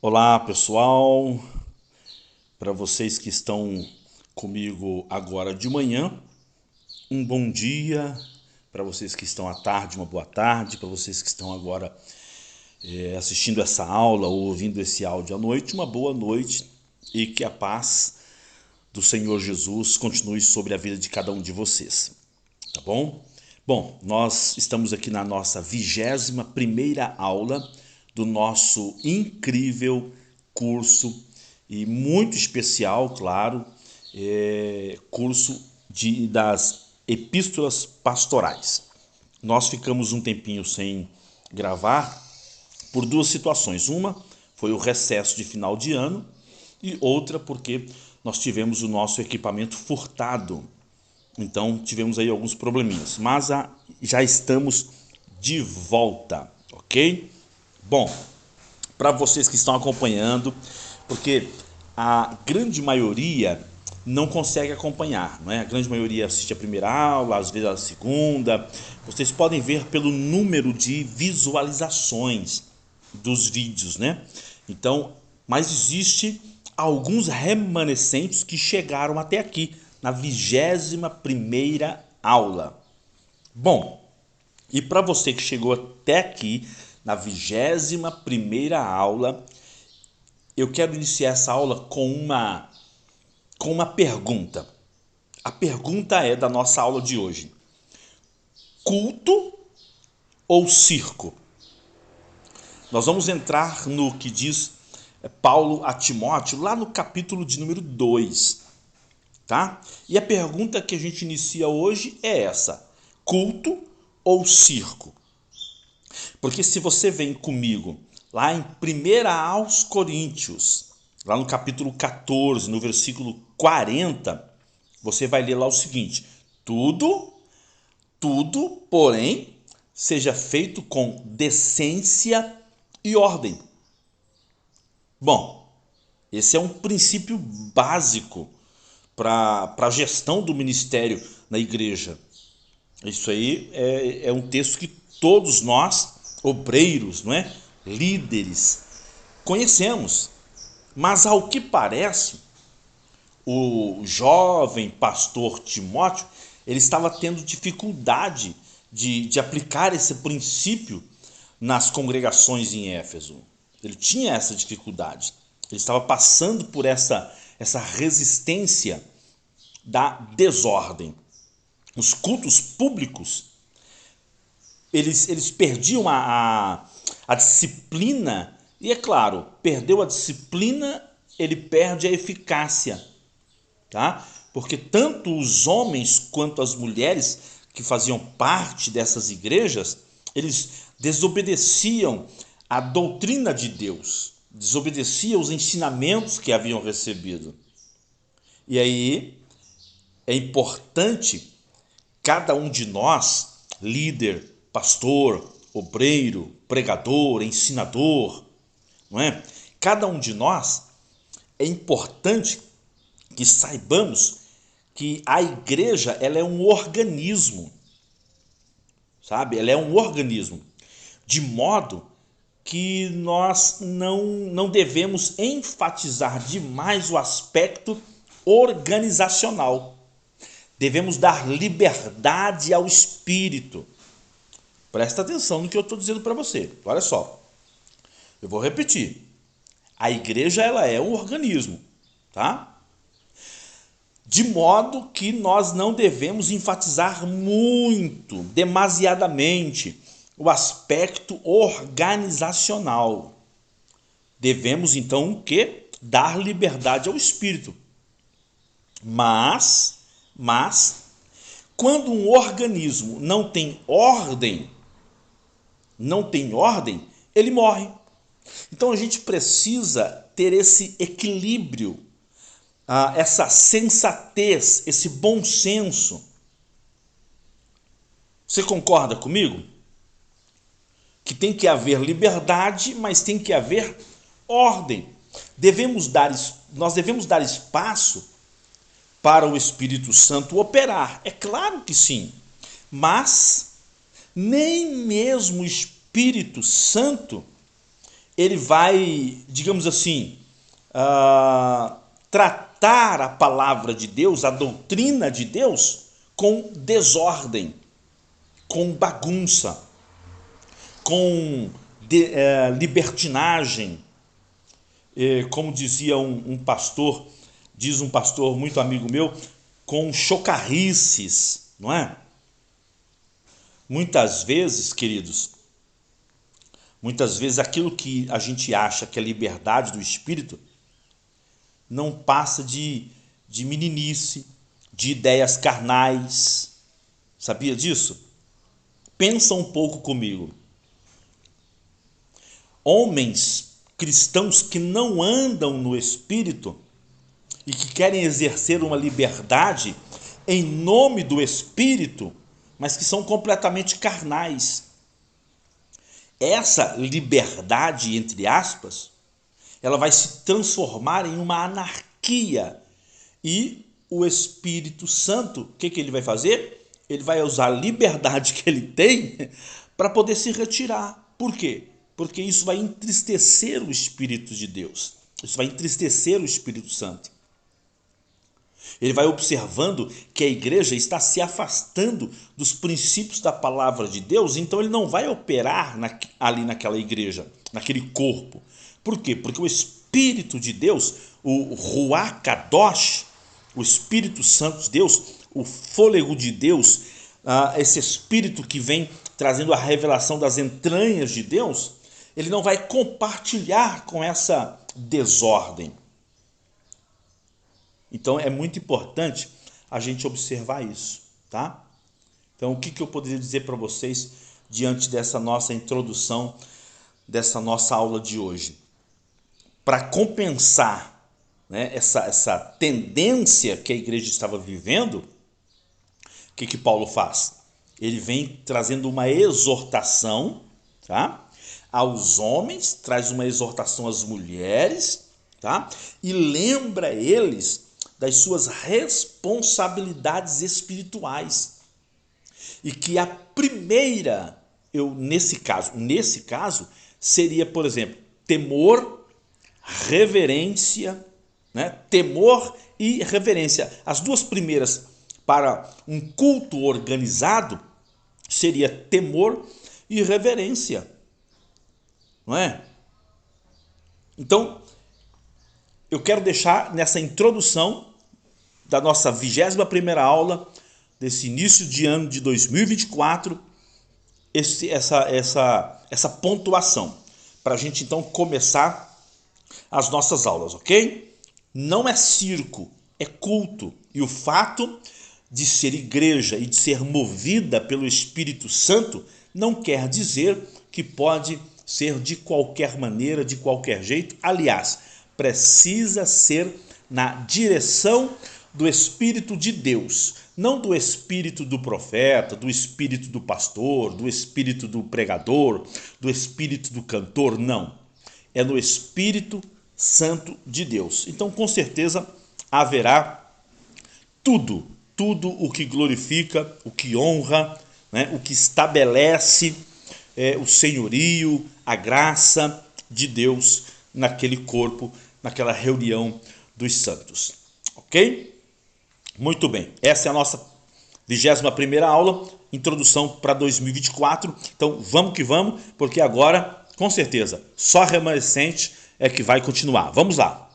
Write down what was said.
Olá, pessoal. Para vocês que estão comigo agora de manhã, um bom dia. Para vocês que estão à tarde, uma boa tarde. Para vocês que estão agora assistindo essa aula ou ouvindo esse áudio à noite, uma boa noite e que a paz do Senhor Jesus continue sobre a vida de cada um de vocês, tá bom? Bom, nós estamos aqui na nossa 21ª aula do nosso incrível curso e muito especial, claro, curso das epístolas pastorais. Nós ficamos um tempinho sem gravar por duas situações. Uma foi o recesso de final de ano e outra porque nós tivemos o nosso equipamento furtado. Então tivemos aí alguns probleminhas, mas já estamos de volta, ok? Bom, para vocês que estão acompanhando, porque a grande maioria não consegue acompanhar, não é? A grande maioria assiste a primeira aula, às vezes a segunda. Vocês podem ver pelo número de visualizações dos vídeos, né? Então, mas existe alguns remanescentes que chegaram até aqui na 21ª aula. Bom, e para você que chegou até aqui na 21ª aula, eu quero iniciar essa aula com uma pergunta. A pergunta é da nossa aula de hoje: culto ou circo? Nós vamos entrar no que diz Paulo a Timóteo, lá no capítulo de número 2, tá? E a pergunta que a gente inicia hoje é essa: culto ou circo? Porque se você vem comigo lá em 1 aos Coríntios, lá no capítulo 14, no versículo 40, você vai ler lá o seguinte: tudo, porém, seja feito com decência e ordem. Bom, esse é um princípio básico para a gestão do ministério na igreja. Isso aí é um texto que todos nós, obreiros, não é? Líderes, conhecemos. Mas ao que parece, o jovem pastor Timóteo, ele estava tendo dificuldade de aplicar esse princípio nas congregações em Éfeso. Ele tinha essa dificuldade. Ele estava passando por essa resistência da desordem. Os cultos públicos, eles perdiam a disciplina, e é claro, perdeu a disciplina, ele perde a eficácia, tá? Porque tanto os homens quanto as mulheres que faziam parte dessas igrejas, eles desobedeciam a doutrina de Deus, desobedeciam os ensinamentos que haviam recebido. E aí é importante cada um de nós, líder, pastor, obreiro, pregador, ensinador, não é? Cada um de nós é importante que saibamos que a igreja, ela é um organismo, sabe? Ela é um organismo, de modo que nós não devemos enfatizar demais o aspecto organizacional. Devemos dar liberdade ao espírito. Presta atenção no que eu estou dizendo para você. Olha só, eu vou repetir. A igreja, ela é um organismo, tá? De modo que nós não devemos enfatizar muito, demasiadamente, o aspecto organizacional. Devemos então o quê? Dar liberdade ao espírito. Mas quando um organismo não tem ordem, ele morre. Então a gente precisa ter esse equilíbrio, essa sensatez, esse bom senso. Você concorda comigo? Que tem que haver liberdade, mas tem que haver ordem. Nós devemos dar espaço para o Espírito Santo operar. É claro que sim. Mas nem mesmo o Espírito Santo ele vai, digamos assim, tratar a palavra de Deus, a doutrina de Deus, com desordem, com bagunça, com libertinagem. Como dizia um pastor, diz um pastor muito amigo meu, com chocarrices, não é? Muitas vezes, queridos, aquilo que a gente acha que é liberdade do espírito não passa de meninice, de ideias carnais. Sabia disso? Pensa um pouco comigo. Homens cristãos que não andam no espírito e que querem exercer uma liberdade em nome do espírito, mas que são completamente carnais. Essa liberdade, entre aspas, ela vai se transformar em uma anarquia. E o Espírito Santo, o que ele vai fazer? Ele vai usar a liberdade que ele tem para poder se retirar. Por quê? Porque isso vai entristecer o Espírito de Deus. Isso vai entristecer o Espírito Santo. Ele vai observando que a igreja está se afastando dos princípios da palavra de Deus, então ele não vai operar ali naquela igreja, naquele corpo. Por quê? Porque o Espírito de Deus, o Ruach Kadosh, o Espírito Santo de Deus, o fôlego de Deus, esse Espírito que vem trazendo a revelação das entranhas de Deus, ele não vai compartilhar com essa desordem. Então é muito importante a gente observar isso, tá? Então o que eu poderia dizer para vocês diante dessa nossa introdução, dessa nossa aula de hoje? Para compensar, né, essa tendência que a igreja estava vivendo, o que Paulo faz? Ele vem trazendo uma exortação, tá? Aos homens, traz uma exortação às mulheres, tá? E lembra eles das suas responsabilidades espirituais. E que a primeira, nesse caso, seria, por exemplo, temor, reverência, né? Temor e reverência. As duas primeiras para um culto organizado seria temor e reverência. Não é? Então, eu quero deixar nessa introdução da nossa 21ª aula, desse início de ano de 2024, essa pontuação, para a gente então começar as nossas aulas, ok? Não é circo, é culto. E o fato de ser igreja e de ser movida pelo Espírito Santo não quer dizer que pode ser de qualquer maneira, de qualquer jeito. Aliás, precisa ser na direção do Espírito de Deus, não do espírito do profeta, do espírito do pastor, do espírito do pregador, do espírito do cantor, não. É no Espírito Santo de Deus. Então, com certeza, haverá tudo o que glorifica, o que honra, né, o que estabelece o senhorio, a graça de Deus naquele corpo, naquela reunião dos santos. Ok? Muito bem. Essa é a nossa 21ª aula, introdução para 2024. Então, vamos que vamos, porque agora, com certeza, só remanescente é que vai continuar. Vamos lá.